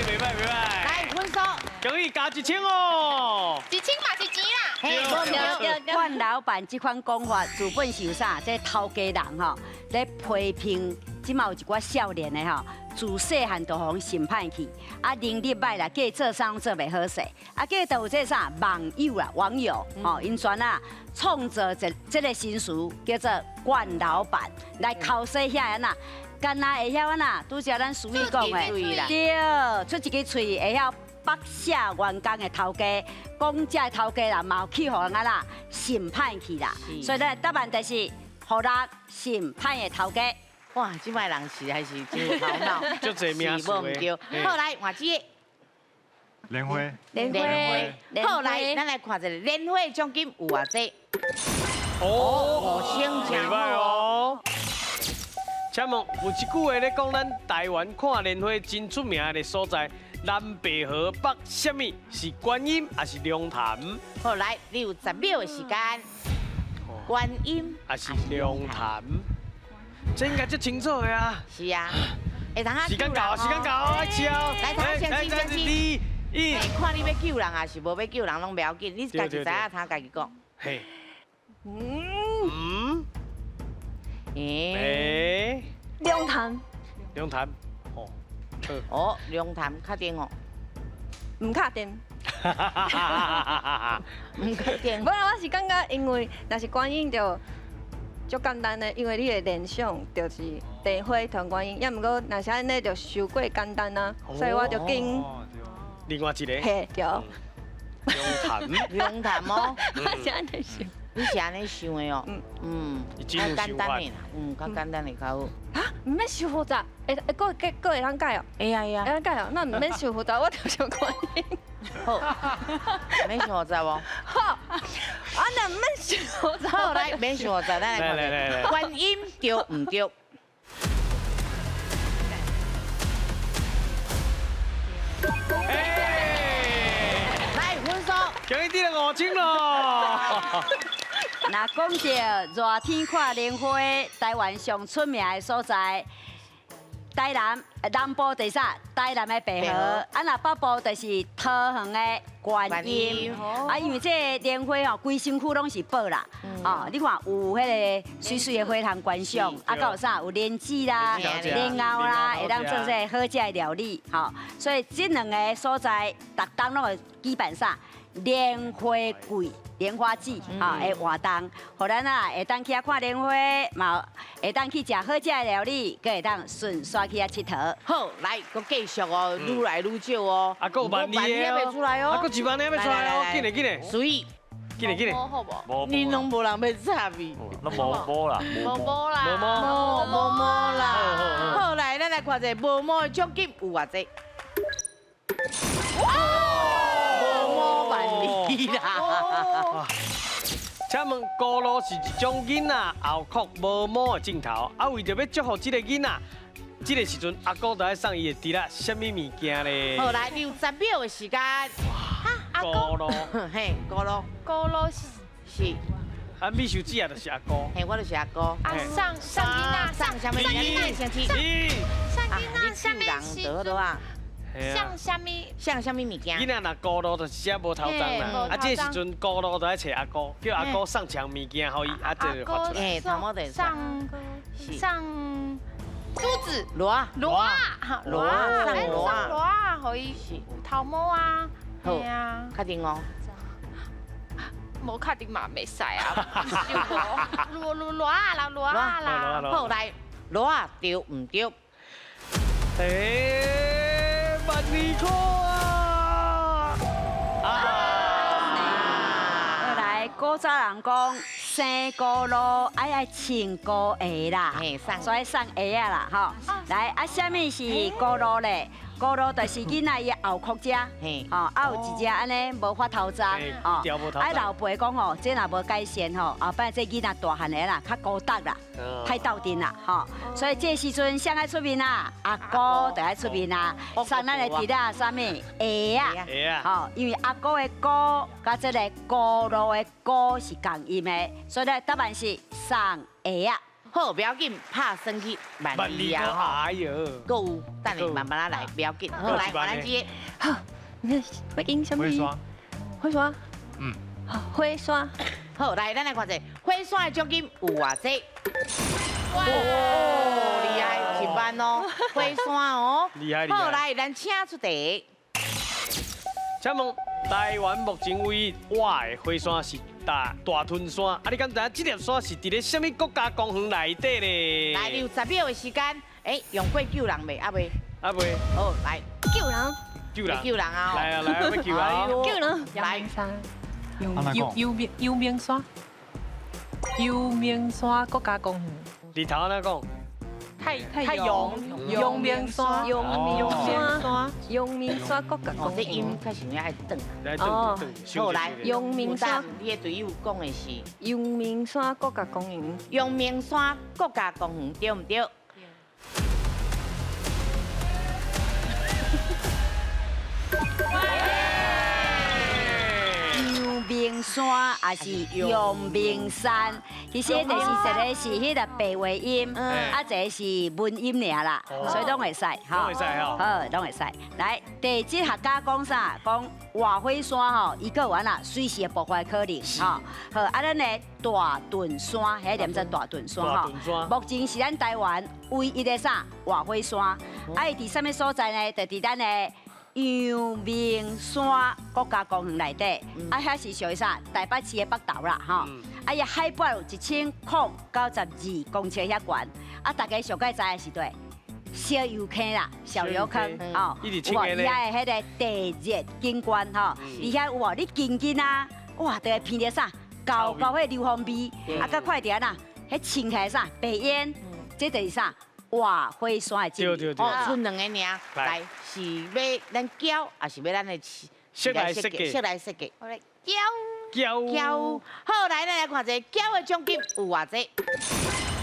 B: 袂歹。
A: 来分数，
B: 恭喜加1000哦。
G: 1000嘛是钱啦。
I: 对，冠老板这款讲法，自本是有啥？这头家人吼，咧批评，即嘛有一寡少年的吼，自细汉就互审判去，啊，能力歹啦，计做啥做袂好势，啊，计就有这啥网友吼，因全啊创造这个新词叫做冠老板来考试遐人啊。 干那会晓啊？拄则咱俗语讲的，对，出一个嘴会晓剥下员工的头家，讲这头家啦，嘛有去互人啊啦审判去啦。所以咧，答案就是互人审判的头家。
A: 哇，这摆人是还是真有头脑，
B: 就这名
A: 是无唔对。好来，换一个。
H: 莲花。
A: 好来，咱来看一下年会奖金有偌济？哦，5000奖哦。
B: 请问有一句话咧讲，咱台湾看莲花真出名的所在，南北河北什么是观音还是龙潭？
A: 好来，你有10秒的时间。观音
B: 还是龙潭？这应该最清楚的啊。
A: 是啊。会当下。
B: 时间到，爱笑。
A: 来，他先2、1。看你要救人还是无要救人，拢袂要紧，你家己知影，他家己讲。嘿。
G: 龙潭，
A: 哦，龙潭确定哦，
G: 唔确定，
A: 唔确定。
G: 无啦，我是感觉，因为若是观音就足简单的，因为你的联想就是地花同观音，也毋过若是安尼就伤过简单啊，所以我就紧。
B: 另外一个。
G: 嘿，对。
A: 龙潭哦，
G: 我是安尼想。
A: 你是安尼想的哦，较简单的啦，较简单的较好。
G: 啊，唔免想复杂，个会当改哦。
A: 会啊，
G: 会当改哦，那唔免想复杂，我就想观音。
A: 好，免想复杂无？
G: 好，啊那唔免想复杂。
A: 好，来免想复杂，咱来看下。观音对唔对？来分数。
B: 恭喜你了5000咯！
I: 那讲到热天看莲花，台湾上出名的所在，台南部第啥？台南的白河，啊那北部就是桃园的观音。啊，因为这莲花吼，规身躯拢是宝啦。哦，你看有迄个水水的花通观赏，啊，还有啥？有莲子啦、莲藕啦，会当做这好食的料理。吼，所以这两个所在，逐冬拢会基本上。 莲花季、莲花季啊的活动，互咱啊会当去遐看莲花，嘛会当去食好食的料理，佮会当顺续去遐佚佗。
A: 好，来，佮继续哦，愈来愈少哦。
B: 啊，佮有万年的
A: 袂出来哦。
B: 啊，佮1万年要出来哦，紧嘞。
A: 所以，
B: 紧嘞。
G: 好无？
A: 你拢无人要插伊。
H: 那无啦。
A: 无啦。好，来，咱来看一下无毛的奖金有偌济。 啦！
B: 请问咕噜是一种囡仔后壳无毛的镜头，啊，为着要祝福这个囡仔这个时阵阿哥就爱送伊的弟啊，什么物件咧？
A: 好，来60秒的时间。
J: 阿哥，
B: 咯，
A: 嘿，哥咯，
J: 哥咯
A: 是，
B: 啊，米手指啊，就是阿哥。
A: 嘿，我就是阿哥。
J: 上囡仔，
A: 上什么？上囡仔先去。
J: 上囡仔，
A: 上人得了啊。
J: 像什么？
A: 像什么物件？
B: 囡仔若高路就是写无头章啦，啊，这个时阵高路就爱找阿哥，叫阿哥送强物件，互伊啊，这就发出来。
A: 哎，头毛得
J: 上珠子，
A: 螺啊，
J: 可以头毛啊，系啊，
A: 确定哦。
J: 冇确定嘛，未使啊，螺啊啦，
A: 好来，螺啊对唔对？
B: 万二块啊！
I: 来，古早人讲生高路爱穿高鞋啦，所以送鞋啊啦，吼。来，啊，什么是高路咧？高路就是囡仔伊后壳只，吼，啊有一只安尼无法头章，吼，啊老爸讲吼，这若无改善吼，后摆这囡仔大汉的啦，较高达啦，太斗阵啦，吼，所以这时阵谁爱出面啊？阿哥就爱出面啊，送咱的弟仔啥物鞋啊，吼，因为阿哥的哥甲这个高路的哥是共音的，所以咧答案是送鞋啊。
A: 好，不要紧，拍升去万二啊！哈，
B: 哎呦，
A: 购物，等你慢慢来，不要紧。好，来，我来接。
G: 好，你看会用什么？灰刷。
H: 嗯。
G: 好，灰刷。
A: 好，来，咱来看者，花刷的奖金有偌济？哇，厉害，1万哦，花刷哦。
B: 厉害。
A: 好，来，咱请出题。
B: 请问台湾目前唯一活的火山是大屯山，啊，你敢知影这粒山是伫咧什么国家公园内底咧？
A: 来，60秒的时间，用过救人未？啊未？
B: 啊未？
A: 好，来
G: 救人。
A: 救人啊！
B: 来啊来啊，要救啊！
G: 救人。
A: 来，
J: 幽冥山，幽冥山国家公园。
B: 日头安怎讲？
J: 太阳阳明山，
G: 阳明山国家公
A: 这音
G: 园。
A: 较想要爱等。
B: 好
A: 来，
G: 阳明山，
A: 你的队友讲的是
G: 阳明山国家公园。
A: 阳明山国家公园对唔对？
I: 明山还是阳明山，其实就是一个是迄个白话音，啊一个是文音尔啦，所以拢会使，
B: 拢会使吼，
I: 好，拢会使。来，第七学家讲啥？讲活火山吼，伊个完啦，随时的爆发可能，吼。好，啊，咱的大屯山，迄念做大屯山吼。目前是咱台湾唯一的啥活火山，啊，伊伫什么所在呢？就伫咱的阳明山国家公园内底，啊，遐是属于啥？台北市的北投啦，吼。啊，伊海拔有1092公尺遐悬，啊，大家上届知的是对。小油坑啦，小油坑哦，哇，伊遐的迄个地热景观吼，而且有哦，你近啊，哇，就会闻到啥？高迄硫磺味，啊，佮快点啦，迄清起来啥？白烟，这就是啥？活火山的景点。
A: 哦，剩2个尔，来是要咱搅，还是要咱的
B: 色来设计？
A: 色来设计。
J: 我来
A: 搅。好，来咱来看一下搅的奖金有偌济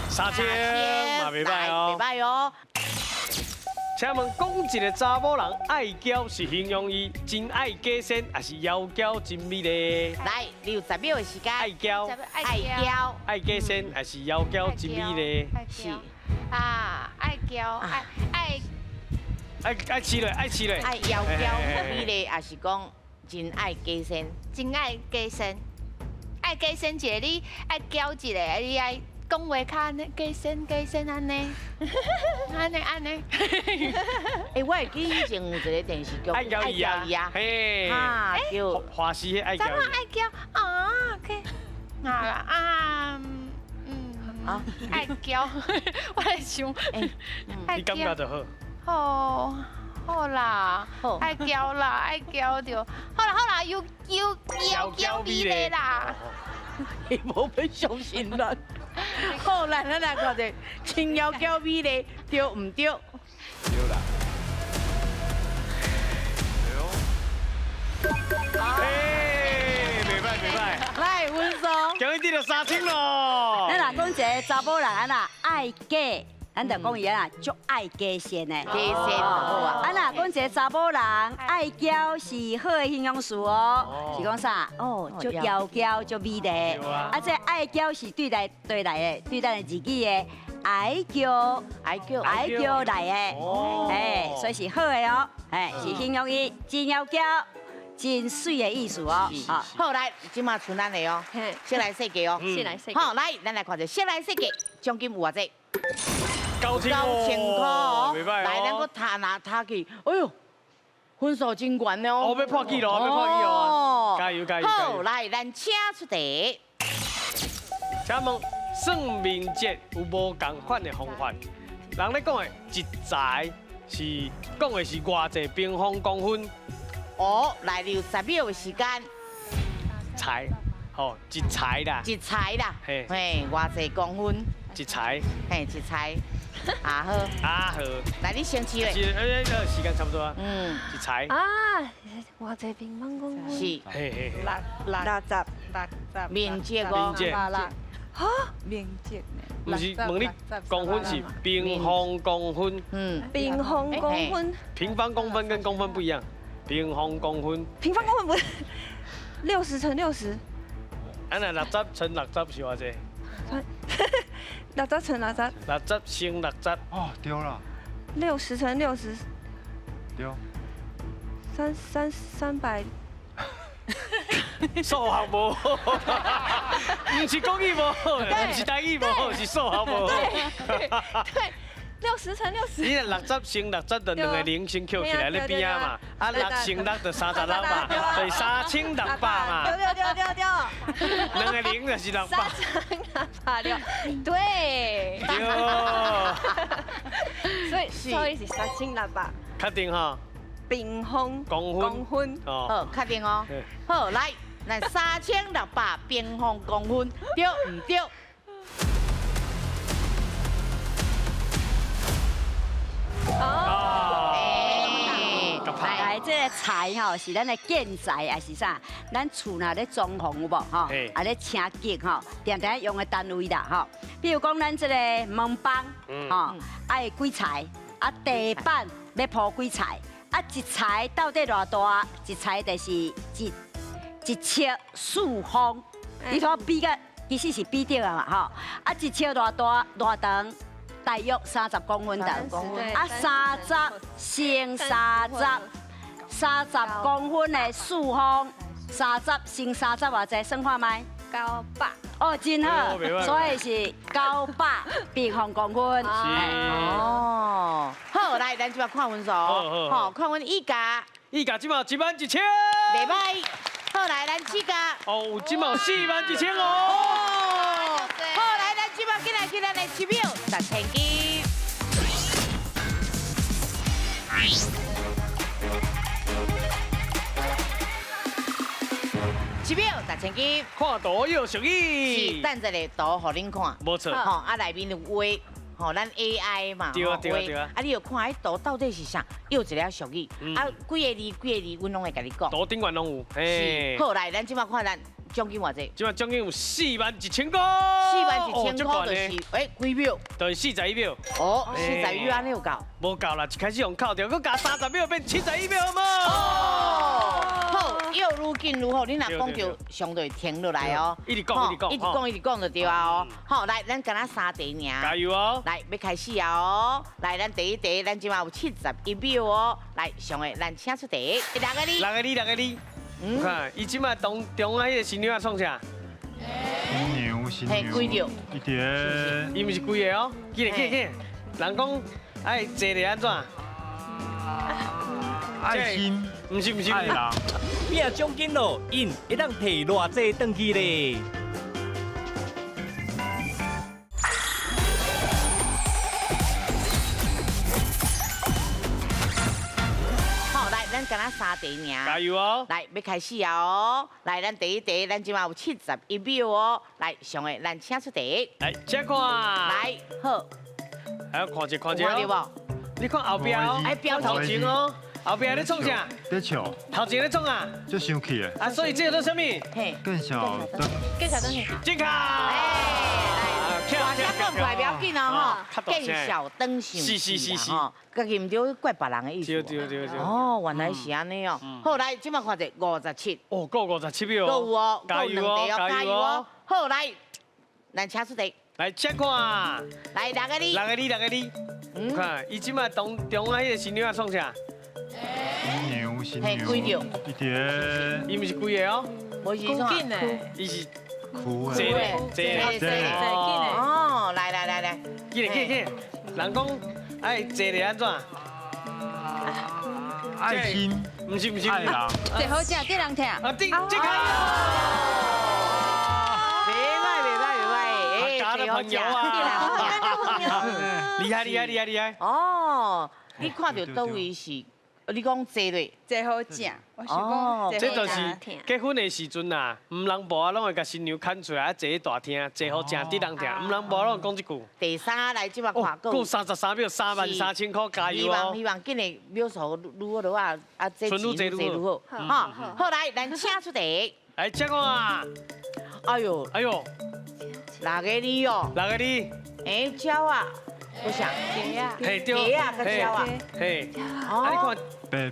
B: ？3000，嘛袂歹哦。
A: 袂歹哦。
B: 请问，讲一个查某人爱娇是形容伊真爱假仙，还是妖娇真美丽？
A: 来，60秒的时间。
B: 爱娇，爱假仙，还是妖娇真美丽？
A: 是
J: 啊，爱娇，
B: 爱饲落，爱饲落。
A: 爱妖娇美丽，还是讲真爱假仙？
J: 真爱假仙，爱假仙一个，你爱娇一个，你爱。讲话较安尼，假仙安尼，安尼。
A: 我会记以前有一个电视剧，
B: 爱娇伊啊，嘿，
A: 叫
B: 华视的爱娇。
J: 怎么爱娇啊？OK， 爱娇，我来想，
B: 你感觉就好。
J: 好啦，爱娇着，好啦，又美丽啦。
A: 你无要相信人。好，咱来看者，青妖娇美丽，对唔对？
B: 对啦。袂歹。
A: 来，温松。
B: 今日得3000咯。
I: 咱若讲一个查某人啊啦，爱假咱就讲伊啊，足爱加线的。
A: 加线好啊。
I: 啊那讲一个查某人爱娇是好的形容词哦，是讲啥？哦，足窈窕足美丽。啊，这爱娇是对咱的自己的爱娇来的。哎，所以是好的哦。哎，是形容伊真窈窕。 真水的意思哦，
A: 好来，今嘛剩咱的哦，先来设计哦，
G: 先来设计。
A: 好来，咱来看者，先来设计，奖金有偌济
B: 9000
A: 块哦，
B: 袂歹哦。
A: 来，咱个踏拿踏去，哎呦，分数真悬哦。
B: 哦，要破纪录，要破纪录啊！加油加油！
A: 好，来，咱请出题。
B: 请问算命节有无共款的方法？人咧讲的一财是讲的是偌济平方公分？
A: 哦，来了10秒的时间。
B: 财，哦，一财啦。
A: 一财啦。
B: 嘿，
A: 偌济公分？
B: 一财。
A: 嘿，一财。啊好。
B: 啊好。
A: 来，你先试嘞。
B: 时间差不多啊。一财。
G: 啊，偌济平方公分。
A: 是。
B: 嘿嘿。
G: 60。
A: 面积哦。
G: 哈？面积呢？
B: 不是问你公分是平方公分。
G: 平方公分。
B: 平方公分跟公分不一样。 平方公分，
G: 平方公分不是60乘60。
B: 啊那60乘60是偌济
G: ？60乘60。
B: 60乘60。
H: 哦，对了。
G: 60乘60。
H: 对。
G: 300。
B: 数学无好，不是国语无好，不是台语无好，是数学无好。
G: 对。 60乘60，
B: 你60乘60就2个0先扣起来咧边啊嘛，啊6乘6就36嘛，就是3600嘛。
G: 对。
B: 2个0就是600。
G: 3乘686，对。所以是3600。
B: 确定哈？
G: 平方公分。
A: 好，确定哦。好，来，咱3600平方公分，对唔对？
I: 来，这个财吼是咱的建材还是啥？咱厝内咧装潢有无吼？啊咧请景吼，常常用的单位啦吼。比如讲咱这个门板吼，爱几材，啊地板要铺几材，啊一材到底偌大？一材就是1尺4方，你睇比个其实是比对啊嘛吼。啊一尺偌大偌长？ 大约30公分长，啊30乘30公分的4方，30乘30偌济？算看麦
G: 900。
I: 哦，真好，所以是900平方公分。
A: 哦，好，来，咱即摆看分数，好，看阮一家
B: 即嘛11000，
A: 袂歹。好，来，咱4家，
B: 哦，即嘛41000哦。
A: 好，来，咱即摆进来的7秒10,000金。7秒10,000金。
B: 看图有属意。
A: 是，等一个图互恁看。
B: 没错。
A: 吼，啊内面有画，吼，咱 AI 嘛。
B: 对啊对啊对啊。
A: 啊，你要看迄图到底是啥，有一个俗语，啊，几个字，阮拢会甲你讲。
B: 图顶悬拢有。
A: 是。好，来，咱即摆看咱。 奖金偌济？
B: 即摆奖金有41000块。
A: 41000块就是几秒？
B: 就是41秒。
A: 哦，41秒安尼有够？
B: 无够啦，一开始用扣掉，佮加30秒变71秒嘛。
A: 哦，好，又愈紧愈好，你若讲就相对停落来哦。
B: 一直讲，
A: 一直讲就对啊哦。好，来，咱敢若3题尔。
B: 加油哦！
A: 来，要开始啊哦！来，咱第一题，咱即马有71秒哦。来，上个咱请出题，6个你。
B: 我看，伊即摆中啊，迄个新娘创啥？
H: 新牛，
A: 几条？
H: 一点。
B: 伊毋是几个哦？记咧，人讲爱坐咧安怎？
H: 爱心，
B: 毋是。
H: 爱人。
K: 拼奖金咯，因会当摕偌济转去咧？
A: 咱敢若3题尔。
B: 加油哦！
A: 来，要开始啊哦！来，咱第一题，咱即马有71秒哦。来，上个咱请出题。
B: 来，请看。
A: 来，好。
B: 还要看一
A: 看到无？
B: 你看后壁哦，
A: 哎，标
B: 头前哦，后壁咧创啥？
H: 咧笑。
B: 头前咧创啊？
H: 就生气诶。
B: 啊，所以这个做什么？
H: 嘿。更小灯。
A: 更小灯。
B: 健康。哎，
A: 大声讲出来不要紧哦吼，
B: 较大声
A: 见小灯想
B: 是
A: 吼，家己唔对怪别人的意思。
B: 对。
A: 哦，原来是安尼哦。好来，即摆看者57。
B: 哦，够57秒。
A: 够有哦，
B: 加油哦，
A: 加油哦。好来，咱请出题。
B: 来切看。
A: 来6个你。
B: 6个你。看，伊即摆中啊，迄个新娘啊创啥？
H: 新
A: 嘿，几条？
H: 一碟。
B: 伊毋是规个哦。
A: 无是
J: 紧
A: 啥？
J: 的，
B: 伊是
H: 苦
B: 坐的。
A: 哦，来。
B: 记咧，人讲爱坐咧安怎？
H: 爱心。
B: 毋是。
H: 爱人。
I: 最好食，对人听。
B: 啊，这开。
A: 袂歹，
B: 家的朋友啊。厉害。
A: 哦，你看到倒位是？你讲坐咧？
G: 最好食，我想
A: 哦
G: 讲
B: 这就是结婚的时阵呐，唔人无啊，拢会甲新娘牵出来，坐喺大厅，坐好正得人听。唔人无拢讲一句。
A: 第三来即摆看
B: 够33秒，33000块，加油哦！
A: 希望今日秒数愈好就啊，这钱愈好。哈，好来，咱请出题。
B: 来，请看。
A: 哎呦，6个你哦。
B: 6个你。
A: 哎，鸟啊，我想
J: 鸡啊，
B: 嘿对。
A: 鸡啊，个鸟啊。
B: 嘿。啊，你看。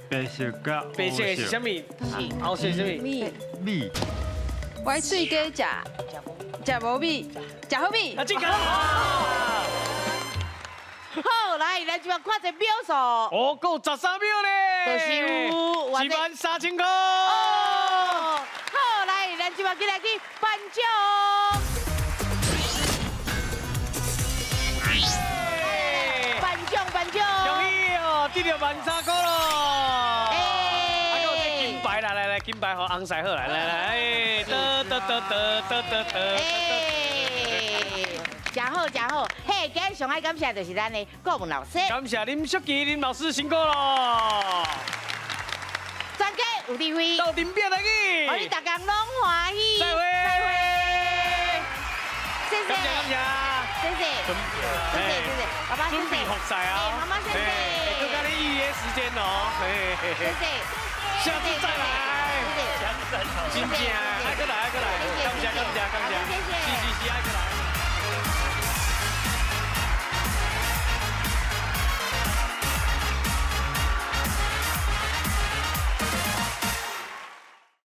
H: 白色甲
B: 白色是啥物？黑色是啥物？
H: 米。
G: 歪嘴鸡食，食无米，食好米。
B: 啊，这个。
A: 好，来，咱即摆看一秒数。
B: 哦，够13秒咧。
A: 就是有
B: 13000块。
A: 哦，好，来，咱即摆起来去颁奖。颁奖。
B: 恭喜哦，得到13块咯。
A: 哎。
B: 啊，有这金牌啦，来，金牌和红赛好，来，真好，嘿，今日上爱感谢就是咱的国文老师，感谢林淑琪林老师辛苦咯。专家有智慧，斗阵变来去，我哋大家拢欢喜。再会，谢谢，爸爸谢谢，准备服赛啊，妈妈谢谢，就跟你预约时间哦，谢谢，下次再来，谢谢，真正爱过来，感谢，谢谢，爱过来。